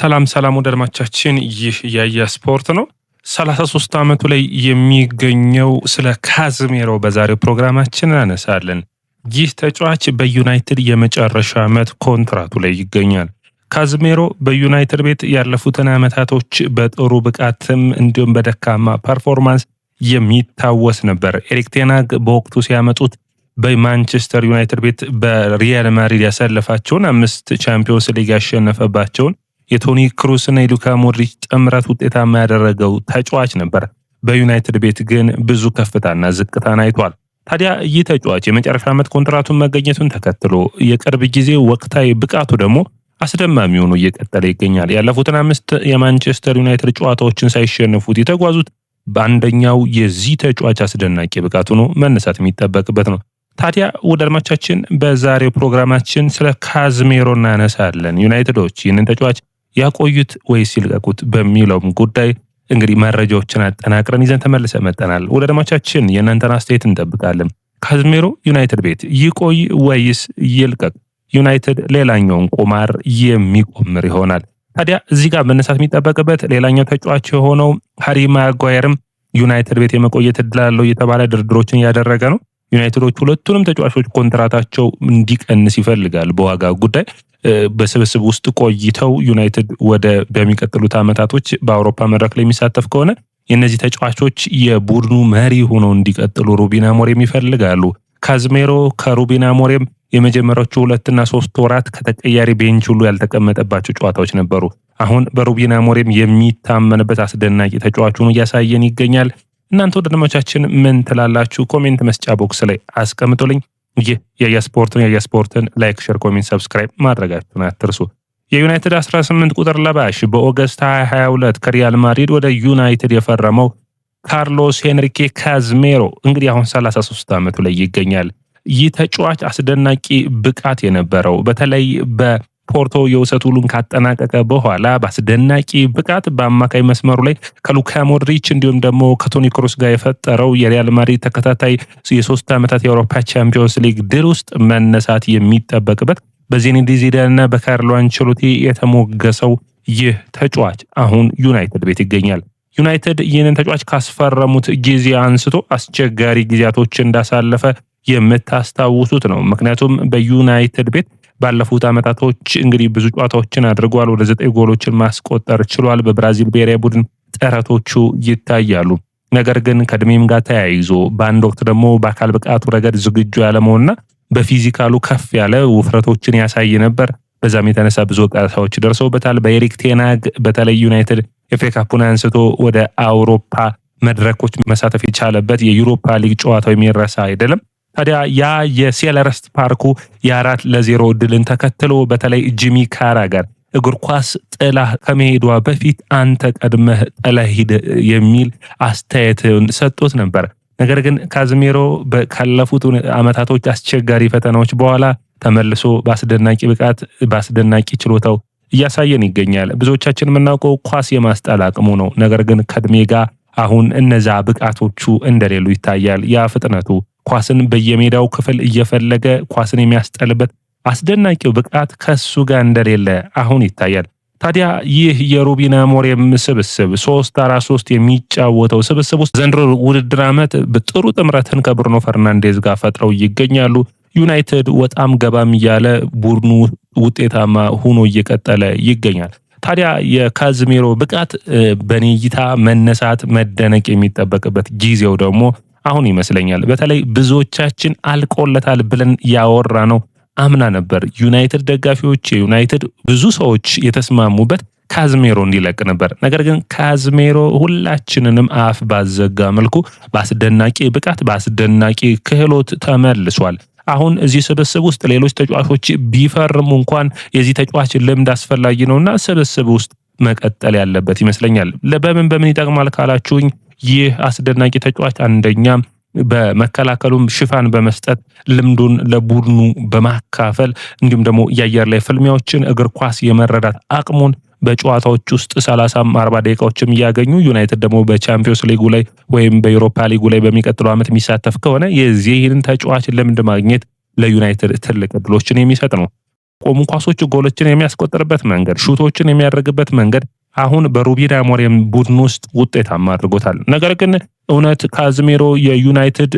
ሰላም ወደ አድማጮቻችን ይህ ያያ ስፖርት ነው። 33 ዓመቱ ላይ የሚገኘው ስለ ካዝሜሮ በዛሬው ፕሮግራማችን እናነሳለን። ይህ ተጫዋች በዩናይትድ የመጨረሻ ዓመት ኮንትራቱ ላይ ይገኛል። ካዝሜሮ በዩናይትድ ቤት ያለፉትን ዓመታቶች በጥሩ ብቃትም እንዲሁም በደካማ ፐርፎርማንስ የሚታወስ ነበር። ኤሪክ ቴን ሃግ በወቅቱ ሲያመጡት በማንቸስተር ዩናይትድ ቤት በሪያል ማድሪድ ያሳለፋቸውን 5 ቻምፒዮንስ ሊግ ያሸነፈባቸውን የቶኒ ክሩስ እና የሉካ ሞድሪች ጥምረት ውጤታማ ያደረገው ተጫዋች ነበር። በዩናይትድ ቤት ግን ብዙ ከፍታና ዝቅታን አይቷል። ታዲያ ይህ ተጫዋች የመጨረሻ ዓመት ኮንትራቱን መገኘቱን ተከትሎ የቅርብ ጊዜ ወቅታዊ ብቃቱ ደግሞ አስደማሚ ሆኖ እየቀጠለ ይገኛል። ያለፉትን 5 የማንቸስተር ዩናይትድ ጨዋታዎችን ሳይሸነፉት የተጓዙት በአንደኛው የዚህ ተጫዋች አስደናቂ ብቃቱ ነው መነሳት የሚጠበቅበት ነው። ታዲያ ወደ አድማጮቻችን በዛሬው ፕሮግራማችን ስለ ካዝሜሮ እናነሳለን። ዩናይትዶች ይህንን ተጫዋች ያቆዩት ወይስ ይልቀቁት በሚለውም ጉዳይ እንግዲህ መረጃዎችን አጠናቅረን ይዘን ተመልሰን መጥተናል። ወደ አድማጮቻችን የእናንተን አስተያየት እንጠብቃለን። ካዝሜሮ ዩናይትድ ቤት ይቆይ ወይስ ይልቀቅ? ዩናይትድ ሌላኛውን ቁማር የሚቆምር ይሆናል። ታዲያ እዚህ ጋር መነሳት የሚጠበቅበት ሌላኛው ተጫዋች የሆነው ሃሪ ማጓየርም ዩናይትድ ቤት የመቆየት እድል አለው እየተባለ ድርድሮችን እያደረገ ነው። ዩናይትዶች ሁለቱንም ተጫዋቾች ኮንትራታቸው እንዲቀንስ ይፈልጋል። በዋጋ ጉዳይ በስብስብ ውስጥ ቆይተው ዩናይትድ ወደ በሚቀጥሉት ዓመታቶች በአውሮፓ መድረክ ላይ የሚሳተፍ ከሆነ የእነዚህ ተጫዋቾች የቡድኑ መሪ ሆነው እንዲቀጥሉ ሩበን አሞሪም ይፈልጋሉ። ካዝሜሮ ከሩበን አሞሪም የመጀመሪያዎቹ 2 እና 3 ወራት ከተቀያሪ ቤንች ሁሉ ያልተቀመጠባቸው ጨዋታዎች ነበሩ። አሁን በሩበን አሞሪም የሚታመንበት አስደናቂ ተጫዋች ሆኖ እያሳየን ይገኛል። እናንተ ወደ አድማጮቻችን ምን ትላላችሁ? ኮሜንት መስጫ ቦክስ ላይ አስቀምጡልኝ። ይህ ያያ ስፖርት ነው። ያያ ስፖርትን ላይክ፣ ሼር፣ ኮሜንት፣ ሰብስክራይብ ማድረጋችሁን አትርሱ። የዩናይትድ 18 ቁጥር ለባሽ በኦገስት 2022 ከሪያል ማድሪድ ወደ ዩናይትድ የፈረመው ካርሎስ ሄንሪኬ ካዝሜሮ እንግዲህ አሁን 33 ዓመቱ ላይ ይገኛል። ይህ ተጫዋች አስደናቂ ብቃት የነበረው በተለይ በፖርቶ የውሰት ውሉን ካጠናቀቀ በኋላ በአስደናቂ ብቃት በአማካይ መስመሩ ላይ ከሉካ ሞድሪች እንዲሁም ደግሞ ከቶኒ ክሩስ ጋር የፈጠረው የሪያል ማድሪድ ተከታታይ የ3 ዓመታት የአውሮፓ ቻምፒዮንስ ሊግ ድል ውስጥ መነሳት የሚጠበቅበት በዚኔዲን ዚዳንና በካርሎ አንቸሎቲ የተሞገሰው ይህ ተጫዋች አሁን ዩናይትድ ቤት ይገኛል። ዩናይትድ ይህንን ተጫዋች ካስፈረሙት ጊዜ አንስቶ አስቸጋሪ ጊዜያቶች እንዳሳለፈ የምታስታውሱት ነው። ምክንያቱም በዩናይትድ ቤት ባለፉት ዓመታቶች እንግዲህ ብዙ ጨዋታዎችን አድርጓል። ወደ 9 ጎሎችን ማስቆጠር ችሏል። በብራዚል ብሔራዊ ቡድን ጥረቶቹ ይታያሉ። ነገር ግን ከእድሜም ጋር ተያይዞ በአንድ ወቅት ደግሞ በአካል ብቃቱ ረገድ ዝግጁ ያለመሆንና በፊዚካሉ ከፍ ያለ ውፍረቶችን ያሳይ ነበር። በዛም የተነሳ ብዙ ወቀሳዎች ደርሰውበታል። በኤሪክ ቴን ሃግ በተለይ ዩናይትድ ኤፍ ኤ ካፑን አንስቶ ወደ አውሮፓ መድረኮች መሳተፍ የቻለበት የዩሮፓ ሊግ ጨዋታው የሚረሳ አይደለም። ታዲያ ያ የሴልኸርስት ፓርኩ የ4-0 ድልን ተከትሎ በተለይ ጂሚ ካራገር እግር ኳስ ጥላ ከመሄዷ በፊት አንተ ቀድመህ ጥለህ ሂድ የሚል አስተያየትን ሰጥቶት ነበር። ነገር ግን ካዝሜሮ ካለፉት ዓመታቶች አስቸጋሪ ፈተናዎች በኋላ ተመልሶ በአስደናቂ ብቃት በአስደናቂ ችሎታው እያሳየን ይገኛል። ብዙዎቻችን የምናውቀው ኳስ የማስጣል አቅሙ ነው። ነገር ግን ከእድሜ ጋር አሁን እነዛ ብቃቶቹ እንደሌሉ ይታያል። ያ ፍጥነቱ ኳስን በየሜዳው ክፍል እየፈለገ ኳስን የሚያስጠልበት አስደናቂው ብቃት ከሱ ጋር እንደሌለ አሁን ይታያል። ታዲያ ይህ የሩበን አሞሪም ስብስብ 3-4-3 የሚጫወተው ስብስብ ውስጥ ዘንድሮ ውድድር ዓመት በጥሩ ጥምረትን ከብሩኖ ፈርናንዴዝ ጋር ፈጥረው ይገኛሉ። ዩናይትድ ወጣም ገባም እያለ ቡድኑ ውጤታማ ሆኖ እየቀጠለ ይገኛል። ታዲያ የካዝሜሮ ብቃት በኔ እይታ መነሳት መደነቅ የሚጠበቅበት ጊዜው ደግሞ አሁን ይመስለኛል። በተለይ ብዙዎቻችን አልቆለታል ብለን ያወራ ነው አምና ነበር። ዩናይትድ ደጋፊዎች፣ የዩናይትድ ብዙ ሰዎች የተስማሙበት ካዝሜሮ እንዲለቅ ነበር። ነገር ግን ካዝሜሮ ሁላችንንም አፍ ባዘጋ መልኩ በአስደናቂ ብቃት በአስደናቂ ክህሎት ተመልሷል። አሁን እዚህ ስብስብ ውስጥ ሌሎች ተጫዋቾች ቢፈርሙ እንኳን የዚህ ተጫዋች ልምድ አስፈላጊ ነውና ስብስብ ውስጥ መቀጠል ያለበት ይመስለኛል። በምን ይጠቅማል ካላችሁኝ ይህ አስደናቂ ተጫዋች አንደኛ በመከላከሉም ሽፋን በመስጠት ልምዱን ለቡድኑ በማካፈል እንዲሁም ደግሞ የአየር ላይ ፍልሚያዎችን እግር ኳስ የመረዳት አቅሙን በጨዋታዎች ውስጥ 30-40 ደቂቃዎችም እያገኙ ዩናይትድ ደግሞ በቻምፒዮንስ ሊጉ ላይ ወይም በዩሮፓ ሊጉ ላይ በሚቀጥለው ዓመት የሚሳተፍ ከሆነ የዚህን ተጫዋች ልምድ ማግኘት ለዩናይትድ ትልቅ እድሎችን የሚሰጥ ነው። ቆሙ ኳሶች ጎሎችን የሚያስቆጥርበት መንገድ፣ ሹቶችን የሚያደርግበት መንገድ አሁን በሩበን አሞሪም ቡድን ውስጥ ውጤታማ አድርጎታል። ነገር ግን እውነት ካዝሜሮ የዩናይትድ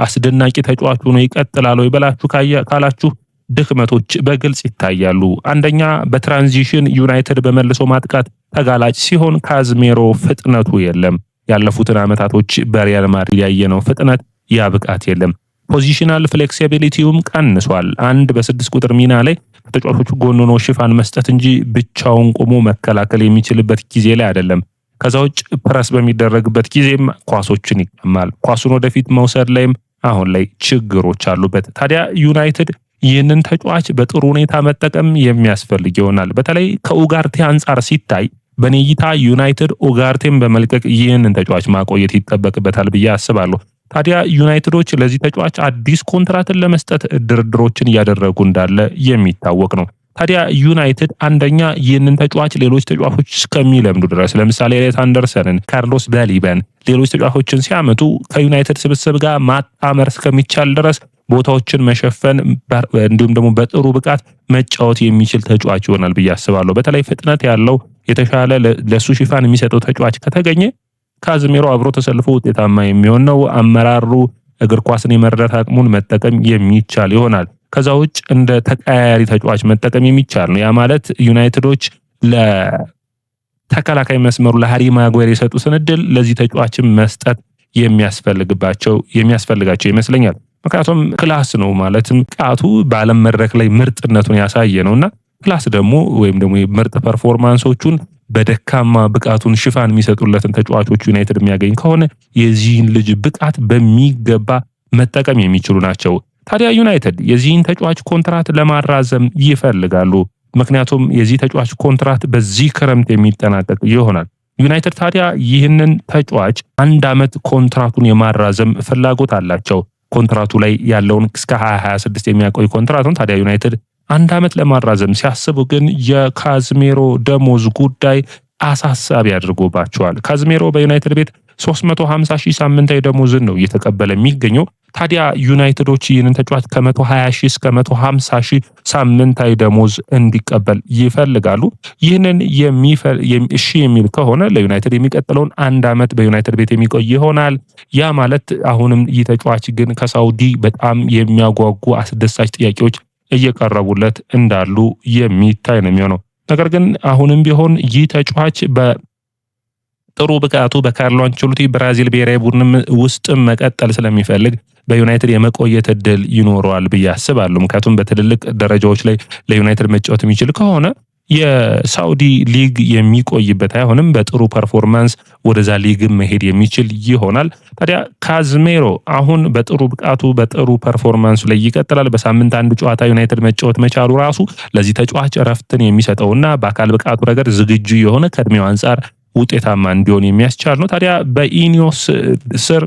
አስደናቂ ተጫዋች ሆኖ ይቀጥላል ወይ ብላችሁ ካላችሁ ድክመቶች በግልጽ ይታያሉ። አንደኛ በትራንዚሽን ዩናይትድ በመልሶ ማጥቃት ተጋላጭ ሲሆን ካዝሜሮ ፍጥነቱ የለም። ያለፉትን ዓመታቶች በሪያል ማድሪድ ያየነው ፍጥነት ያ ብቃት የለም። ፖዚሽናል ፍሌክሲቢሊቲውም ቀንሷል። አንድ በ6 ቁጥር ሚና ላይ ተጫዋቾቹ ጎን ሆኖ ሽፋን መስጠት እንጂ ብቻውን ቆሞ መከላከል የሚችልበት ጊዜ ላይ አይደለም። ከዛ ውጭ ፕረስ በሚደረግበት ጊዜም ኳሶችን ይቀማል። ኳሱን ወደፊት መውሰድ ላይም አሁን ላይ ችግሮች አሉበት። ታዲያ ዩናይትድ ይህንን ተጫዋች በጥሩ ሁኔታ መጠቀም የሚያስፈልግ ይሆናል። በተለይ ከኡጋርቴ አንጻር ሲታይ በኔ እይታ ዩናይትድ ኡጋርቴን በመልቀቅ ይህንን ተጫዋች ማቆየት ይጠበቅበታል ብዬ አስባለሁ። ታዲያ ዩናይትዶች ለዚህ ተጫዋች አዲስ ኮንትራትን ለመስጠት ድርድሮችን እያደረጉ እንዳለ የሚታወቅ ነው። ታዲያ ዩናይትድ አንደኛ ይህንን ተጫዋች ሌሎች ተጫዋቾች እስከሚለምዱ ድረስ ለምሳሌ ኤሌት አንደርሰንን፣ ካርሎስ በሊበን ሌሎች ተጫዋቾችን ሲያመጡ ከዩናይትድ ስብስብ ጋር ማጣመር እስከሚቻል ድረስ ቦታዎችን መሸፈን እንዲሁም ደግሞ በጥሩ ብቃት መጫወት የሚችል ተጫዋች ይሆናል ብዬ አስባለሁ። በተለይ ፍጥነት ያለው የተሻለ ለሱ ሽፋን የሚሰጠው ተጫዋች ከተገኘ ካዝሜሮ አብሮ ተሰልፎ ውጤታማ የሚሆን ነው። አመራሩ እግር ኳስን የመረዳት አቅሙን መጠቀም የሚቻል ይሆናል። ከዛ ውጭ እንደ ተቀያያሪ ተጫዋች መጠቀም የሚቻል ነው። ያ ማለት ዩናይትዶች ለተከላካይ መስመሩ ለሃሪ ማጓየር የሰጡትን እድል ለዚህ ተጫዋችም መስጠት የሚያስፈልጋቸው ይመስለኛል። ምክንያቱም ክላስ ነው ማለትም ቃቱ በዓለም መድረክ ላይ ምርጥነቱን ያሳየ ነውና ክላስ ደግሞ ወይም ደግሞ ምርጥ ፐርፎርማንሶቹን በደካማ ብቃቱን ሽፋን የሚሰጡለትን ተጫዋቾች ዩናይትድ የሚያገኝ ከሆነ የዚህን ልጅ ብቃት በሚገባ መጠቀም የሚችሉ ናቸው። ታዲያ ዩናይትድ የዚህን ተጫዋች ኮንትራት ለማራዘም ይፈልጋሉ። ምክንያቱም የዚህ ተጫዋች ኮንትራት በዚህ ክረምት የሚጠናቀቅ ይሆናል። ዩናይትድ ታዲያ ይህንን ተጫዋች 1 ዓመት ኮንትራቱን የማራዘም ፍላጎት አላቸው። ኮንትራቱ ላይ ያለውን እስከ 2026 የሚያቆይ ኮንትራቱን ታዲያ ዩናይትድ 1 ዓመት ለማራዘም ሲያስቡ ግን የካዝሜሮ ደሞዝ ጉዳይ አሳሳቢ አድርጎባቸዋል። ካዝሜሮ በዩናይትድ ቤት 350,000 ሳምንታዊ ደሞዝን ነው እየተቀበለ የሚገኘው። ታዲያ ዩናይትዶች ይህንን ተጫዋች ከ120,000 እስከ 150,000 ሳምንታዊ ደሞዝ እንዲቀበል ይፈልጋሉ። ይህንን እሺ የሚል ከሆነ ለዩናይትድ የሚቀጥለውን 1 ዓመት በዩናይትድ ቤት የሚቆይ ይሆናል። ያ ማለት አሁንም ይህ ተጫዋች ግን ከሳውዲ በጣም የሚያጓጉ አስደሳች ጥያቄዎች እየቀረቡለት እንዳሉ የሚታይ ነው የሚሆነው። ነገር ግን አሁንም ቢሆን ይህ ተጫዋች በጥሩ ብቃቱ በካርሎ አንቸሎቲ ብራዚል ብሔራዊ ቡድን ውስጥ መቀጠል ስለሚፈልግ በዩናይትድ የመቆየት እድል ይኖረዋል ብዬ አስባለሁ። ምክንያቱም በትልልቅ ደረጃዎች ላይ ለዩናይትድ መጫወት የሚችል ከሆነ የሳውዲ ሊግ የሚቆይበት አይሆንም። በጥሩ ፐርፎርማንስ ወደዛ ሊግ መሄድ የሚችል ይሆናል። ታዲያ ካዝሜሮ አሁን በጥሩ ብቃቱ በጥሩ ፐርፎርማንሱ ላይ ይቀጥላል። በሳምንት 1 ጨዋታ ዩናይትድ መጫወት መቻሉ ራሱ ለዚህ ተጫዋች እረፍትን የሚሰጠውና በአካል ብቃቱ ረገድ ዝግጁ የሆነ ከእድሜው አንጻር ውጤታማ እንዲሆን የሚያስቻል ነው። ታዲያ በኢኒዮስ ስር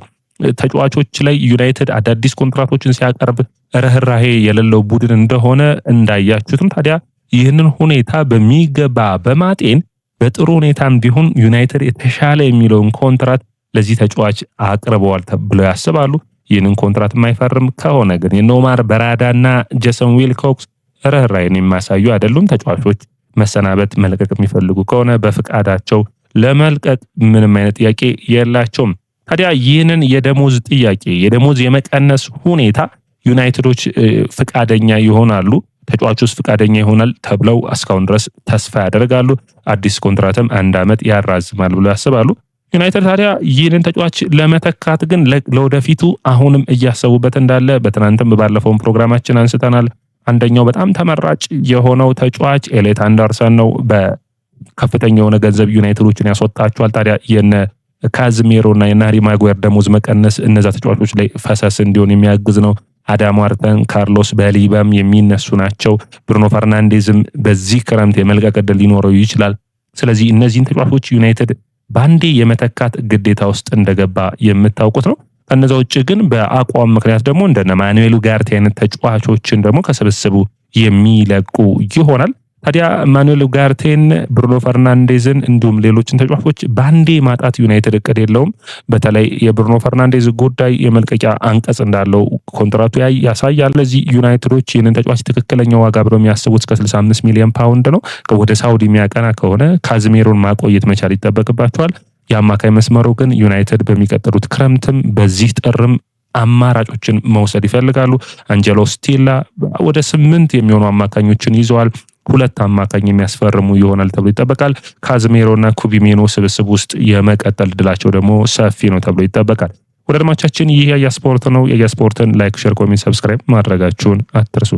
ተጫዋቾች ላይ ዩናይትድ አዳዲስ ኮንትራቶችን ሲያቀርብ ርህራሄ የሌለው ቡድን እንደሆነ እንዳያችሁትም ታዲያ ይህንን ሁኔታ በሚገባ በማጤን በጥሩ ሁኔታም ቢሆን ዩናይትድ የተሻለ የሚለውን ኮንትራት ለዚህ ተጫዋች አቅርበዋል ተብለው ያስባሉ። ይህንን ኮንትራት የማይፈርም ከሆነ ግን የኖማር በራዳና ጄሰን ዊልኮክስ ርህራሄን የሚያሳዩ አይደሉም። ተጫዋቾች መሰናበት መልቀቅ የሚፈልጉ ከሆነ በፍቃዳቸው ለመልቀቅ ምንም አይነት ጥያቄ የላቸውም። ታዲያ ይህንን የደሞዝ ጥያቄ የደሞዝ የመቀነስ ሁኔታ ዩናይትዶች ፍቃደኛ ይሆናሉ፣ ተጫዋቹስ ፍቃደኛ ይሆናል ተብለው እስካሁን ድረስ ተስፋ ያደርጋሉ። አዲስ ኮንትራትም 1 ዓመት ያራዝማል ብለው ያስባሉ። ዩናይትድ ታዲያ ይህንን ተጫዋች ለመተካት ግን ለወደፊቱ አሁንም እያሰቡበት እንዳለ በትናንትም ባለፈውን ፕሮግራማችን አንስተናል። አንደኛው በጣም ተመራጭ የሆነው ተጫዋች ኤሌት አንደርሰን ነው። በከፍተኛ የሆነ ገንዘብ ዩናይትዶችን ያስወጣቸዋል። ታዲያ የነ ካዝሜሮ እና የሃሪ ማጓየር ደሞዝ መቀነስ እነዛ ተጫዋቾች ላይ ፈሰስ እንዲሆን የሚያግዝ ነው። አዳም ዋርተን፣ ካርሎስ በሊባም የሚነሱ ናቸው። ብሩኖ ፈርናንዴዝም በዚህ ክረምት የመልቀቅ ዕድል ሊኖረው ይችላል። ስለዚህ እነዚህን ተጫዋቾች ዩናይትድ ባንዴ የመተካት ግዴታ ውስጥ እንደገባ የምታውቁት ነው። ከነዛ ውጭ ግን በአቋም ምክንያት ደግሞ እንደነ ማኑኤል ኡጋርቴ አይነት ተጫዋቾችን ደግሞ ከስብስቡ የሚለቁ ይሆናል። ታዲያ ማኑኤል ኡጋርቴን፣ ብሩኖ ፈርናንዴዝን እንዲሁም ሌሎችን ተጫዋቾች ባንዴ ማጣት ዩናይትድ እቅድ የለውም። በተለይ የብሩኖ ፈርናንዴዝ ጉዳይ የመልቀቂያ አንቀጽ እንዳለው ኮንትራቱ ያሳያል። ለዚህ ዩናይትዶች ይህንን ተጫዋች ትክክለኛ ዋጋ ብለው የሚያስቡት እስከ 65 ሚሊዮን ፓውንድ ነው። ወደ ሳውዲ የሚያቀና ከሆነ ካዝሜሮን ማቆየት መቻል ይጠበቅባቸዋል። የአማካይ መስመሩ ግን ዩናይትድ በሚቀጥሉት ክረምትም በዚህ ጥርም አማራጮችን መውሰድ ይፈልጋሉ። አንጀሎ ስቴላ ወደ 8 የሚሆኑ አማካኞችን ይዘዋል። 2 አማካኝ የሚያስፈርሙ ይሆናል ተብሎ ይጠበቃል። ካዝሜሮና ኩቢሜኖ ስብስብ ውስጥ የመቀጠል እድላቸው ደግሞ ሰፊ ነው ተብሎ ይጠበቃል። ወደ አድማጮቻችን ይህ ያያ ስፖርት ነው። ያያ ስፖርትን ላይክ፣ ሼር፣ ኮሜንት፣ ሰብስክራይብ ማድረጋችሁን አትርሱ።